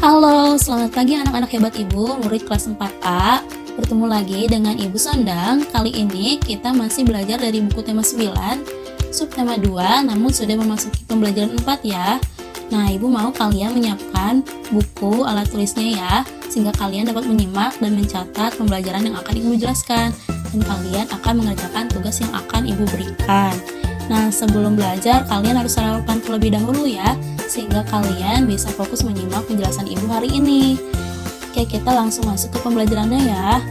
Halo, selamat pagi anak-anak hebat Ibu, murid kelas 4A. Bertemu lagi dengan Ibu Sondang. Kali ini kita masih belajar dari buku tema 9, subtema 2, namun sudah memasuki pembelajaran 4 ya. Nah, Ibu mau kalian menyiapkan buku, alat tulisnya ya, sehingga kalian dapat menyimak dan mencatat pembelajaran yang akan Ibu jelaskan. Dan kalian akan mengerjakan tugas yang akan Ibu berikan. Nah, sebelum belajar, kalian harus sarapan terlebih dahulu ya, sehingga kalian bisa fokus menyimak penjelasan Ibu hari ini. Oke, kita langsung masuk ke pembelajarannya ya.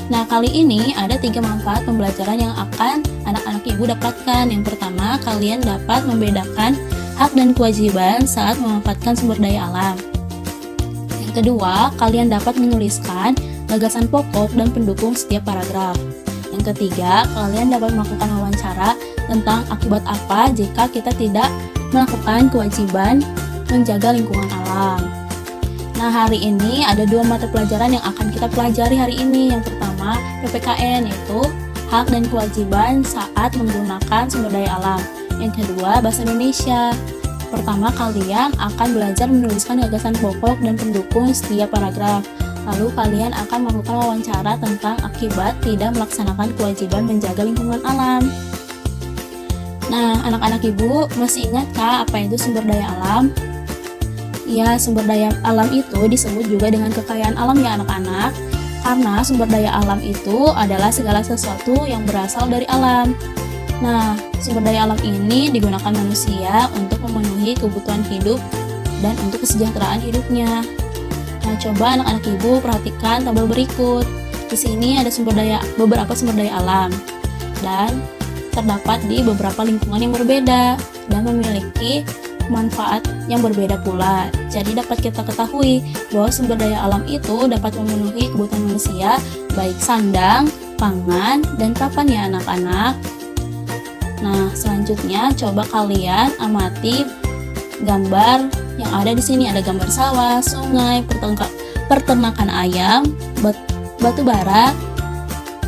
Nah, kali ini ada 3 manfaat pembelajaran yang akan anak-anak Ibu dapatkan. Yang pertama, kalian dapat membedakan hak dan kewajiban saat memanfaatkan sumber daya alam. Yang kedua, kalian dapat menuliskan gagasan pokok dan pendukung setiap paragraf. Yang ketiga, kalian dapat melakukan wawancara tentang akibat apa jika kita tidak melakukan kewajiban menjaga lingkungan alam. Nah, hari ini ada 2 mata pelajaran yang akan kita pelajari hari ini. Yang pertama, PPKN, yaitu hak dan kewajiban saat menggunakan sumber daya alam. Yang kedua, bahasa Indonesia. Pertama, kalian akan belajar menuliskan gagasan pokok dan pendukung setiap paragraf. Lalu kalian akan melakukan wawancara tentang akibat tidak melaksanakan kewajiban menjaga lingkungan alam. Nah, anak-anak Ibu masih ingat kah apa itu sumber daya alam? Ya, sumber daya alam itu disebut juga dengan kekayaan alam ya anak-anak. Karena sumber daya alam itu adalah segala sesuatu yang berasal dari alam. Nah, sumber daya alam ini digunakan manusia untuk memenuhi kebutuhan hidup dan untuk kesejahteraan hidupnya. Nah, coba anak-anak Ibu perhatikan tabel berikut. Di sini ada beberapa sumber daya alam dan terdapat di beberapa lingkungan yang berbeda dan memiliki manfaat yang berbeda pula. Jadi dapat kita ketahui bahwa sumber daya alam itu dapat memenuhi kebutuhan manusia baik sandang, pangan, dan papan ya anak-anak. Nah, selanjutnya coba kalian amati gambar yang ada di sini. Ada gambar sawah, sungai, peternakan ayam, batu bara,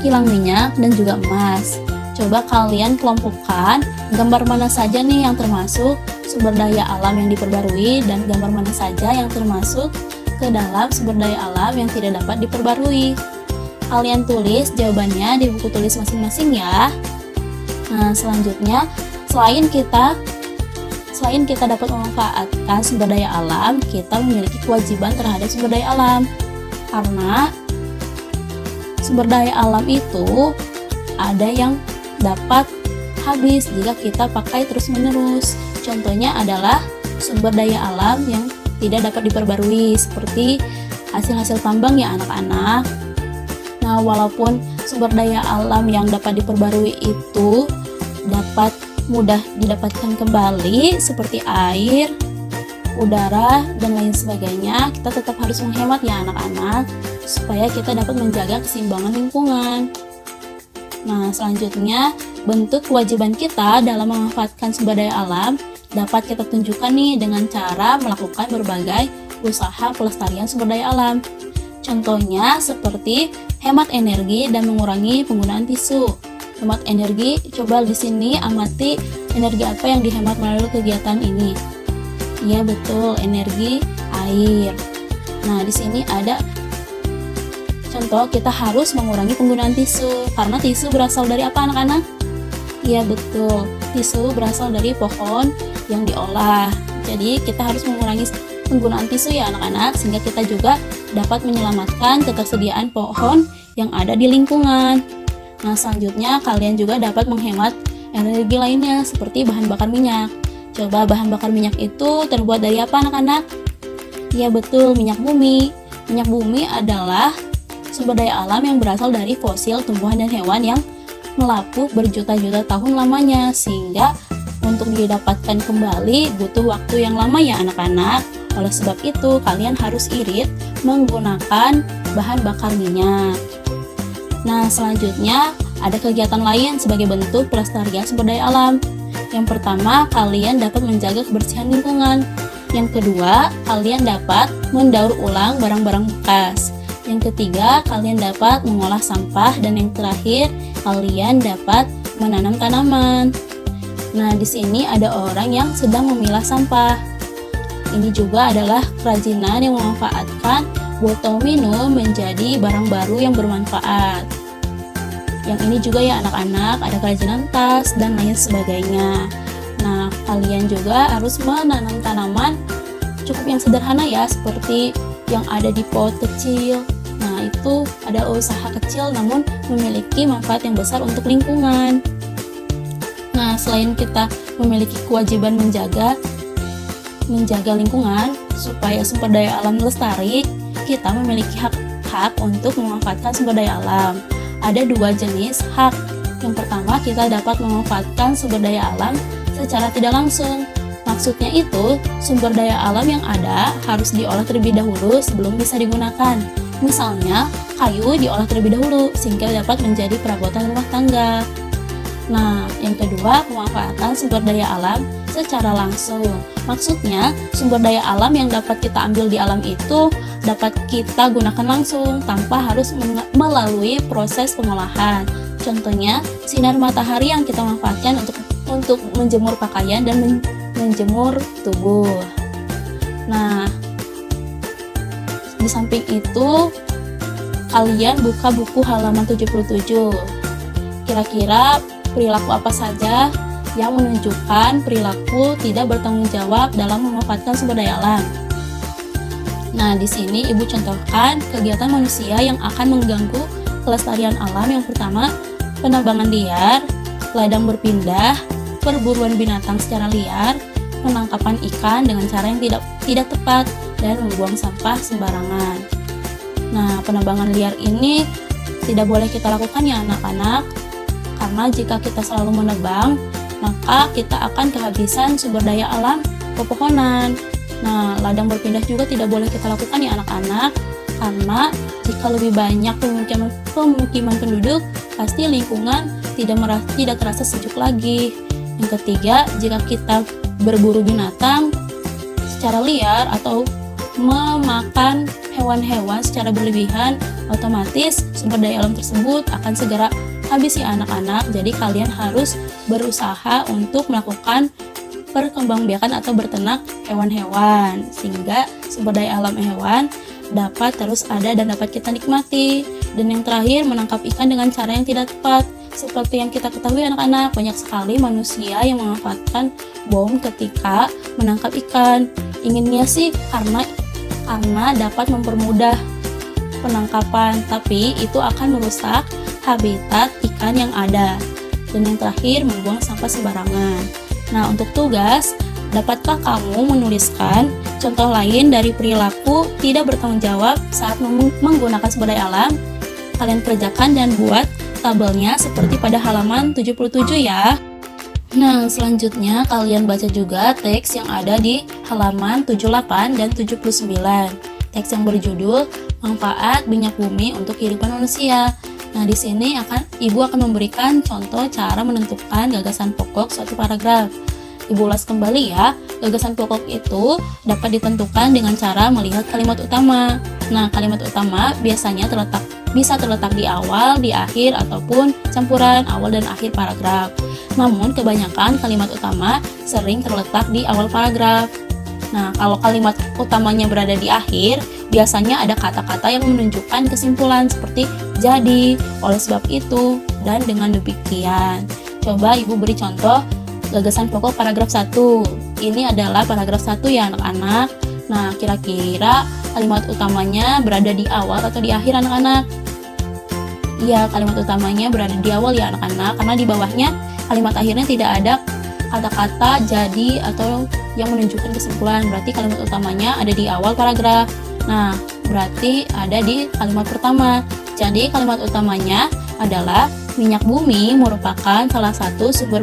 kilang minyak, dan juga emas. Coba kalian kelompokkan gambar mana saja nih yang termasuk sumber daya alam yang diperbarui dan gambar mana saja yang termasuk ke dalam sumber daya alam yang tidak dapat diperbarui. Kalian tulis jawabannya di buku tulis masing-masing ya. Nah, selanjutnya selain kita dapat memanfaatkan sumber daya alam, kita memiliki kewajiban terhadap sumber daya alam. Karena sumber daya alam itu ada yang dapat habis jika kita pakai terus-menerus. Contohnya adalah sumber daya alam yang tidak dapat diperbarui seperti hasil-hasil tambang ya anak-anak. Nah, walaupun sumber daya alam yang dapat diperbarui itu dapat mudah didapatkan kembali seperti air, udara, dan lain sebagainya, kita tetap harus menghemat ya anak-anak supaya kita dapat menjaga keseimbangan lingkungan. Nah, selanjutnya bentuk kewajiban kita dalam memanfaatkan sumber daya alam dapat kita tunjukkan nih dengan cara melakukan berbagai usaha pelestarian sumber daya alam. Contohnya seperti hemat energi dan mengurangi penggunaan tisu. Hemat energi, coba di sini amati energi apa yang dihemat melalui kegiatan ini. Iya betul, energi air. Nah, di sini ada contoh kita harus mengurangi penggunaan tisu. Karena tisu berasal dari apa anak-anak? Iya betul, tisu berasal dari pohon yang diolah. Jadi kita harus mengurangi penggunaan tisu ya anak-anak, sehingga kita juga dapat menyelamatkan ketersediaan pohon yang ada di lingkungan. Nah, selanjutnya kalian juga dapat menghemat energi lainnya seperti bahan bakar minyak. Coba bahan bakar minyak itu terbuat dari apa anak-anak? Iya betul, minyak bumi. Minyak bumi adalah sumber daya alam yang berasal dari fosil tumbuhan dan hewan yang melapuh berjuta-juta tahun lamanya, sehingga untuk didapatkan kembali butuh waktu yang lama ya anak-anak. Oleh sebab itu, kalian harus irit menggunakan bahan bakar minyak. Nah, selanjutnya ada kegiatan lain sebagai bentuk pelestarian sumber daya alam. Yang pertama, kalian dapat menjaga kebersihan lingkungan. Yang kedua, kalian dapat mendaur ulang barang-barang bekas. Yang ketiga, kalian dapat mengolah sampah. Dan yang terakhir, kalian dapat menanam tanaman. Nah, di sini ada orang yang sedang memilah sampah. Ini juga adalah kerajinan yang memanfaatkan botol minum menjadi barang baru yang bermanfaat. Yang ini juga ya anak-anak, ada kerajinan tas dan lain sebagainya. Nah, kalian juga harus menanam tanaman cukup yang sederhana ya, seperti yang ada di pot kecil. Nah, itu adalah usaha kecil namun memiliki manfaat yang besar untuk lingkungan. Nah, selain kita memiliki kewajiban menjaga lingkungan supaya sumber daya alam lestari, kita memiliki hak untuk memanfaatkan sumber daya alam. Ada dua jenis hak. Yang pertama, kita dapat memanfaatkan sumber daya alam secara tidak langsung. Maksudnya itu, sumber daya alam yang ada harus diolah terlebih dahulu sebelum bisa digunakan. Misalnya, kayu diolah terlebih dahulu sehingga dapat menjadi perabotan rumah tangga. Nah, yang kedua, pemanfaatan sumber daya alam secara langsung. Maksudnya, sumber daya alam yang dapat kita ambil di alam itu dapat kita gunakan langsung tanpa harus melalui proses pengolahan. Contohnya, sinar matahari yang kita manfaatkan untuk menjemur pakaian dan menjemur tubuh. Nah, di samping itu, kalian buka buku halaman 77. Kira-kira perilaku apa saja yang menunjukkan perilaku tidak bertanggung jawab dalam memanfaatkan sumber daya alam? Nah, di sini Ibu contohkan kegiatan manusia yang akan mengganggu kelestarian alam. Yang pertama, penambangan liar, ladang berpindah, perburuan binatang secara liar, penangkapan ikan dengan cara yang tidak tepat, dan membuang sampah sembarangan. Nah, penambangan liar ini tidak boleh kita lakukan ya anak-anak, karena jika kita selalu menebang, maka kita akan kehabisan sumber daya alam pepohonan. Nah, ladang berpindah juga tidak boleh kita lakukan ya anak-anak, karena jika lebih banyak pemukiman penduduk, pasti lingkungan tidak terasa sejuk lagi. Yang ketiga, jika kita berburu binatang secara liar atau memakan hewan-hewan secara berlebihan, otomatis sumber daya alam tersebut akan segera habis ya anak-anak. Jadi kalian harus berusaha untuk melakukan perkembangbiakan atau berternak hewan-hewan sehingga sumber daya alam hewan dapat terus ada dan dapat kita nikmati. Dan yang terakhir, menangkap ikan dengan cara yang tidak tepat. Seperti yang kita ketahui anak-anak, banyak sekali manusia yang memanfaatkan bom ketika menangkap ikan. Inginnya sih karena dapat mempermudah penangkapan, tapi itu akan merusak habitat ikan yang ada. Dan yang terakhir, membuang sampah sembarangan. Nah, untuk tugas, dapatkah kamu menuliskan contoh lain dari perilaku tidak bertanggung jawab saat menggunakan sumber daya alam? Kalian kerjakan dan buat tabelnya seperti pada halaman 77 ya. Nah, selanjutnya kalian baca juga teks yang ada di halaman 78 dan 79. Teks yang berjudul Manfaat Minyak Bumi untuk Kehidupan Manusia. Nah, di sini Ibu akan memberikan contoh cara menentukan gagasan pokok suatu paragraf. Ibu ulas kembali ya, gagasan pokok itu dapat ditentukan dengan cara melihat kalimat utama. Nah, kalimat utama biasanya bisa terletak di awal, di akhir, ataupun campuran awal dan akhir paragraf. Namun, kebanyakan kalimat utama sering terletak di awal paragraf. Nah, kalau kalimat utamanya berada di akhir, biasanya ada kata-kata yang menunjukkan kesimpulan seperti jadi, oleh sebab itu, dan dengan demikian. Coba Ibu beri contoh gagasan pokok paragraf 1. Ini adalah paragraf 1 ya anak-anak. Nah, kira-kira kalimat utamanya berada di awal atau di akhir anak-anak? Iya, kalimat utamanya berada di awal ya anak-anak, karena di bawahnya kalimat akhirnya tidak ada kata-kata jadi atau yang menunjukkan kesimpulan. Berarti kalimat utamanya ada di awal paragraf. Nah, berarti ada di kalimat pertama. Jadi kalimat utamanya adalah minyak bumi merupakan salah satu sumber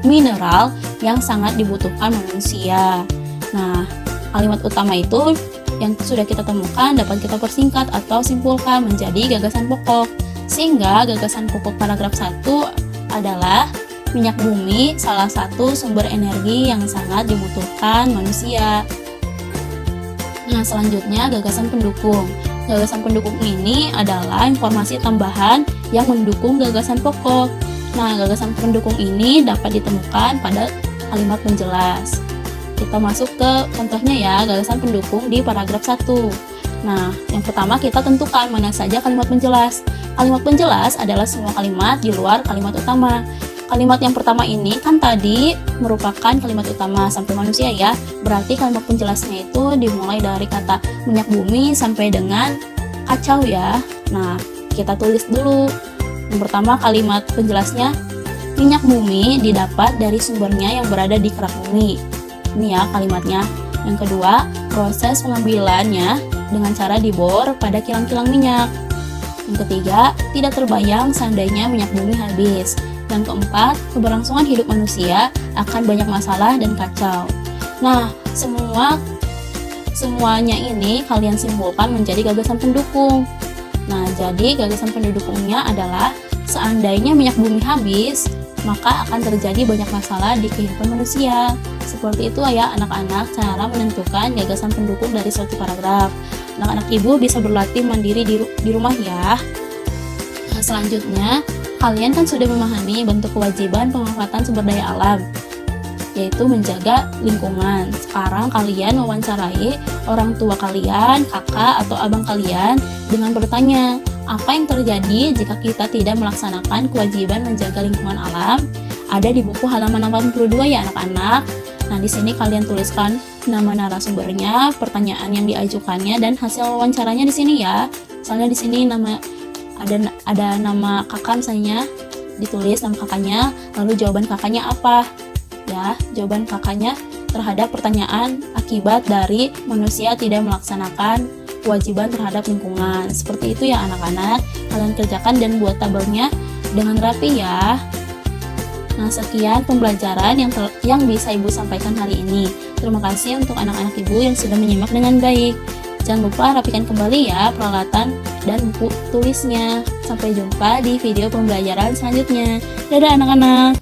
mineral yang sangat dibutuhkan manusia. Nah, kalimat utama itu yang sudah kita temukan dapat kita persingkat atau simpulkan menjadi gagasan pokok. Sehingga gagasan pokok paragraf 1 adalah minyak bumi salah satu sumber energi yang sangat dibutuhkan manusia. Nah, selanjutnya gagasan pendukung. Gagasan pendukung ini adalah informasi tambahan yang mendukung gagasan pokok. Nah, gagasan pendukung ini dapat ditemukan pada kalimat penjelas. kita masuk ke contohnya ya, gagasan pendukung di paragraf 1. Nah, yang pertama kita tentukan mana saja kalimat penjelas. Kalimat penjelas adalah semua kalimat di luar kalimat utama. Kalimat yang pertama ini kan tadi merupakan kalimat utama sampai manusia ya. Berarti kalimat penjelasnya itu dimulai dari kata minyak bumi sampai dengan kacau ya. Nah, kita tulis dulu. Yang pertama kalimat penjelasnya, minyak bumi didapat dari sumbernya yang berada di kerak bumi. Ini ya kalimatnya. Yang kedua, proses pengambilannya dengan cara dibor pada kilang-kilang minyak. Yang ketiga, tidak terbayang seandainya minyak bumi habis. Yang keempat, keberlangsungan hidup manusia akan banyak masalah dan kacau. Nah, semuanya ini kalian simpulkan menjadi gagasan pendukung. Nah, jadi gagasan pendukungnya adalah seandainya minyak bumi habis, maka akan terjadi banyak masalah di kehidupan manusia. Seperti itu ya anak-anak cara menentukan gagasan pendukung dari suatu paragraf. Anak-anak ibu bisa berlatih mandiri di rumah ya. Nah, selanjutnya, kalian kan sudah memahami bentuk kewajiban pemanfaatan sumber daya alam, yaitu menjaga lingkungan. Sekarang kalian mewawancarai orang tua kalian, kakak atau abang kalian dengan bertanya, apa yang terjadi jika kita tidak melaksanakan kewajiban menjaga lingkungan alam? Ada di buku halaman 82 ya anak-anak. Nah, di sini kalian tuliskan nama narasumbernya, pertanyaan yang diajukannya, dan hasil wawancaranya di sini ya. Misalnya di sini ada nama kakak misalnya, ditulis nama kakaknya, lalu jawaban kakaknya apa? Ya, jawaban kakaknya terhadap pertanyaan akibat dari manusia tidak melaksanakan kewajiban terhadap lingkungan. Seperti itu ya anak-anak, kalian kerjakan dan buat tabelnya dengan rapi ya. Nah, sekian pembelajaran yang bisa Ibu sampaikan hari ini. Terima kasih untuk anak-anak Ibu yang sudah menyimak dengan baik. Jangan lupa rapikan kembali ya peralatan dan buku tulisnya. Sampai jumpa di video pembelajaran selanjutnya. Dadah anak-anak.